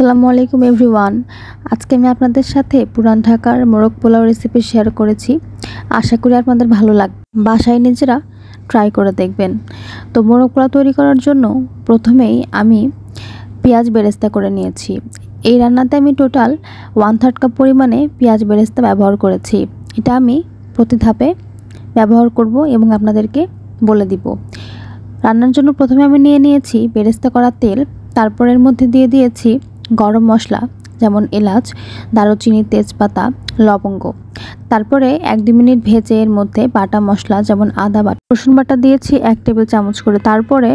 আসসালামু আলাইকুম এভরিওয়ান। আজকে আমি আপনাদের সাথে পুরান ঢাকার মোরগ পোলাও রেসিপি শেয়ার করেছি। আশা করি আপনাদের ভালো লাগবে। বাসায় নিজেরা ট্রাই করে দেখবেন। তো মোরগ পোলাও তৈরি করার জন্য প্রথমেই আমি পেঁয়াজ বেরেস্তা করে নিয়েছি। এই রান্নাতে আমি টোটাল 1/3 কাপ পরিমাণে পেঁয়াজ বেরেস্তা ব্যবহার করেছি। এটা আমি প্রতি ধাপে ব্যবহার করব এবং আপনাদেরকে বলে দিব। রান্নার জন্য প্রথমে আমি নিয়েছি বেরেস্তা করা তেল। তারপর এর মধ্যে দিয়ে দিয়েছি গরম মশলা যেমন এলাচ, দারুচিনি, তেজপাতা, লবঙ্গ। তারপরে 1-2 মিনিট ভেজে এর মধ্যে বাটা মশলা যেমন আদা বাটা, রসুন বাটা দিয়েছি 1 টেবিল চামচ করে। তারপরে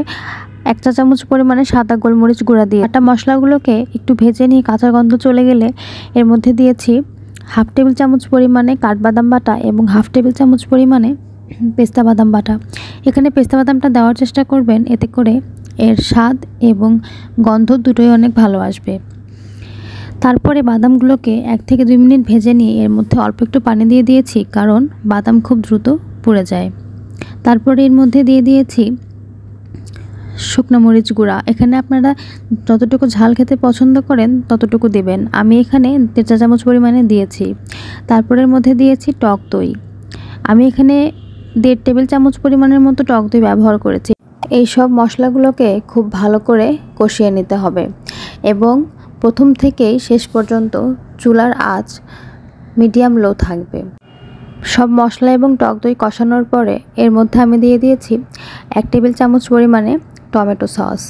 1 চা চামচ পরিমাণে সাদা গোলমরিচ গুঁড়া দিয়ে বাটা মশলাগুলোকে একটু ভেজে নিয়ে কাঁচা গন্ধ চলে গেলে এর মধ্যে দিয়েছি 1/2 টেবিল চামচ পরিমাণে কাঠবাদাম বাটা এবং 1/2 টেবিল চামচ পরিমাণে পেস্তা বাদাম বাটা। এখানে পেস্তা বাদামটা দেওয়ার চেষ্টা করবেন, এতে করে এর স্বাদ এবং গন্ধ দুটোই অনেক ভালো আসবে। তারপরে বাদামগুলোকে 1 থেকে 2 মিনিট ভেজে নিয়ে এর মধ্যে অল্প একটু পানি দিয়ে দিয়েছি, কারণ বাদাম খুব দ্রুত পুড়ে যায়। তারপরে এর মধ্যে দিয়ে দিয়েছি শুকনো মরিচ গুঁড়া। এখানে আপনারা যতটুকু ঝাল খেতে পছন্দ করেন ততটুকু দেবেন। আমি এখানে 1.5 চা চামচ পরিমাণে দিয়েছি। তারপরে এর মধ্যে দিয়েছি টক দই। আমি এখানে 1.5 টেবিল চামচ পরিমাণের মতো টক দই ব্যবহার করেছি। এই সব মশলাগুলোকে খুব ভালো করে কষিয়ে নিতে হবে এবং প্রথম থেকেই শেষ পর্যন্ত চুলার আঁচ মিডিয়াম লো থাকবে। সব মশলা এবং টক দই কষানোর পরে এর মধ্যে আমি দিয়ে দিয়েছি 1 টেবিল চামচ পরিমাণে টমেটো সস।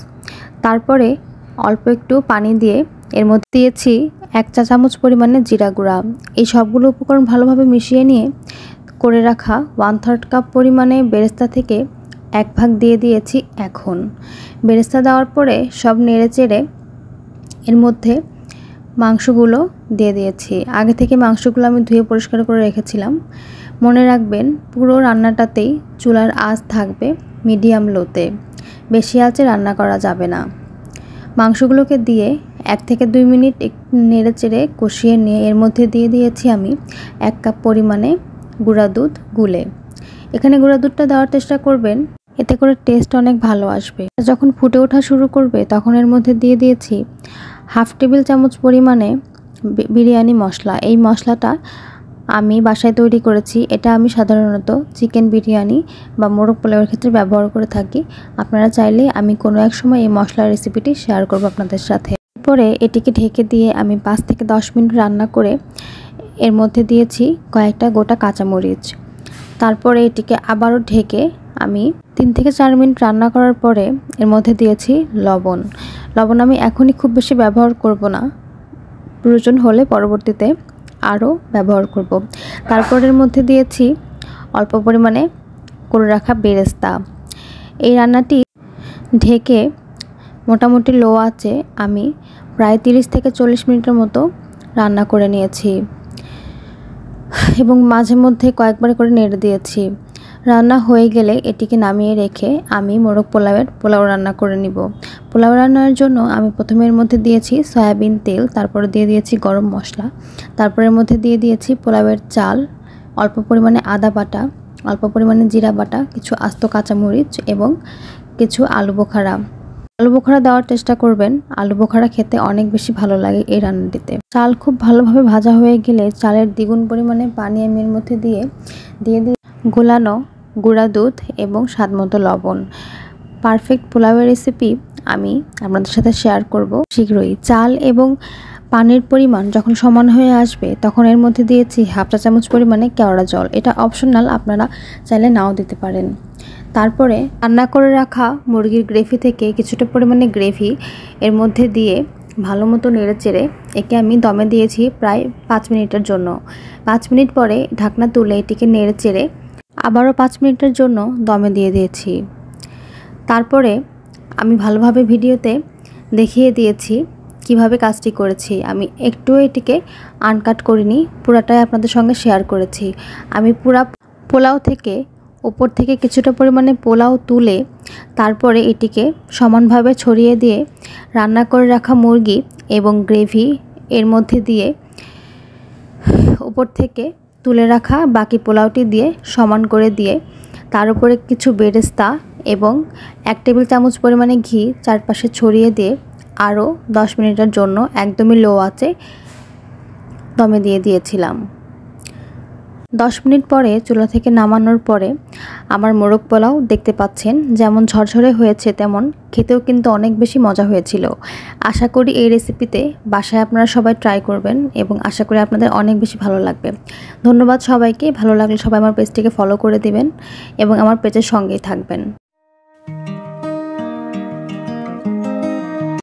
তারপরে অল্প একটু পানি দিয়ে এর মধ্যে দিয়েছি 1 চা চামচ পরিমাণে জিরা গুঁড়া। এই সবগুলো উপকরণ ভালোভাবে মিশিয়ে নিয়ে করে রাখা 1/3 কাপ পরিমাণে বেরেস্তা থেকে 1 ভাগ দিয়ে দিয়েছি। এখন বেরেস্তা দেওয়ার পরে সব নেড়েচেড়ে এর মধ্যে মাংসগুলো দিয়ে দিয়েছি। আগে থেকে মাংসগুলো আমি ধুয়ে পরিষ্কার করে রেখেছিলাম। মনে রাখবেন, পুরো রান্নাটাতেই চুলার আঁচ থাকবে মিডিয়াম লোতে, বেশি আঁচে রান্না করা যাবে না। মাংসগুলোকে দিয়ে 1 থেকে 2 মিনিট নেড়েচেড়ে কষিয়ে নিয়ে এর মধ্যে দিয়ে দিয়েছি আমি 1 কাপ পরিমাণে গুঁড়া দুধ গুলে। এখানে গুঁড়া দুধটা দেওয়ার চেষ্টা করবেন, এতে করে টেস্ট অনেক ভালো আসবে। যখন ফুটে ওঠা শুরু করবে তখন এর মধ্যে দিয়ে দিয়েছি 1/2 টেবিল চামচ পরিমাণে বিরিয়ানি মশলা। এই মশলাটা আমি বাসায় তৈরি করেছি। এটা আমি সাধারণত চিকেন বিরিয়ানি বা মোরগ পোলাওয়ের ক্ষেত্রে ব্যবহার করে থাকি। আপনারা চাইলে আমি কোনো এক সময় এই মশলার রেসিপিটি শেয়ার করব আপনাদের সাথে। এরপরে এটিকে ঢেকে দিয়ে আমি 5 থেকে 10 মিনিট রান্না করে এর মধ্যে দিয়েছি কয়েকটা গোটা কাঁচামরিচ। তারপরে এটিকে আবারও ঢেকে আমি 3 থেকে 4 মিনিট রান্না করার পরে এর মধ্যে দিয়েছি লবণ। লবণ আমি এখনই খুব বেশি ব্যবহার করব না, প্রয়োজন হলে পরবর্তীতে আরও ব্যবহার করব। তারপর এর মধ্যে দিয়েছি অল্প পরিমাণে করে রাখা বেরেস্তা। এই রান্নাটি ঢেকে মোটামুটি লো আঁচে আমি প্রায় 30 থেকে 40 মিনিটের মতো রান্না করে নিয়েছি এবং মাঝে মধ্যে কয়েকবার করে নেড়ে দিয়েছি। রান্না হয়ে গেলে এটিকে নামিয়ে রেখে আমি মোরগ পোলাও রান্না করে নিব। পোলাও রান্নার জন্য আমি প্রথমে এর মধ্যে দিয়েছি সয়াবিন তেল, তারপরে দিয়ে দিয়েছি গরম মশলা, তারপরের মধ্যে দিয়ে দিয়েছি পোলাওয়ের চাল, অল্প পরিমাণে আদা বাটা, অল্প পরিমাণে জিরা বাটা, কিছু আস্ত কাঁচামরিচ এবং কিছু আলু বোখারা। আলু বোখারা দেওয়ার চেষ্টা করবেন, আলু বোখারা খেতে অনেক বেশি ভালো লাগে এই রান্নাটিতে। চাল খুব ভালোভাবে ভাজা হয়ে গেলে চালের দ্বিগুণ পরিমাণে পানি আমি এর মধ্যে দিয়ে গোলানো গুঁড়া দুধ এবং স্বাদমতো লবণ। পারফেক্ট পোলাওয়ের রেসিপি আমি আপনাদের সাথে শেয়ার করব শীঘ্রই। চাল এবং পানির পরিমাণ যখন সমান হয়ে আসবে তখন এর মধ্যে দিয়েছি 1/2 চা চামচ পরিমাণে কেওড়া জল। এটা অপশনাল, আপনারা চাইলে নাও দিতে পারেন। তারপরে রান্না করে রাখা মুরগির গ্রেভি থেকে কিছুটা পরিমাণে গ্রেভি এর মধ্যে দিয়ে ভালো মতো নেড়েচেড়ে একে আমি দমে দিয়েছি প্রায় 5 মিনিটের জন্য। 5 মিনিট পরে ঢাকনা তুলে এটিকে নেড়েচেড়ে আবারও 5 মিনিটের জন্য দমে দিয়ে দিয়েছি। তারপরে আমি ভালোভাবে ভিডিওতে দেখিয়ে দিয়েছি কিভাবে কাজটি করেছি। আমি একটু এটিকে আনকাট করিনি, পুরাটাই আপনাদের সঙ্গে শেয়ার করেছি। আমি পুরা পোলাও থেকে উপর থেকে কিছুটা পরিমাণে পোলাও তুলে তারপরে এটিকে সমানভাবে ছড়িয়ে দিয়ে রান্না করে রাখা মুরগি এবং গ্রেভি এর মধ্যে দিয়ে উপর থেকে তুলে রাখা বাকি পোলাওটি দিয়ে সমান করে দিয়ে তার উপরে কিছু বেরেস্তা এবং 1 টেবিল চামচ পরিমাণে ঘি চারপাশে ছড়িয়ে দিয়ে আরও 10 মিনিটের জন্য একদমই লো আঁচে দমে দিয়ে দিয়েছিলাম। 10 মিনিট পরে চুলা থেকে নামানোর পরে আমার মোরগ পোলাও দেখতে পাচ্ছেন যেমন ঝরঝরে হয়েছে, তেমন খেতেও কিন্তু অনেক বেশি মজা হয়েছিল। আশা করি এই রেসিপিতে বাসায় আপনারা সবাই ট্রাই করবেন এবং আশা করি আপনাদের অনেক বেশি ভালো লাগবে। ধন্যবাদ সবাইকে। ভালো লাগলে সবাই আমার পেজটিকে ফলো করে দিবেন এবং আমার পেজের সঙ্গেই থাকবেন।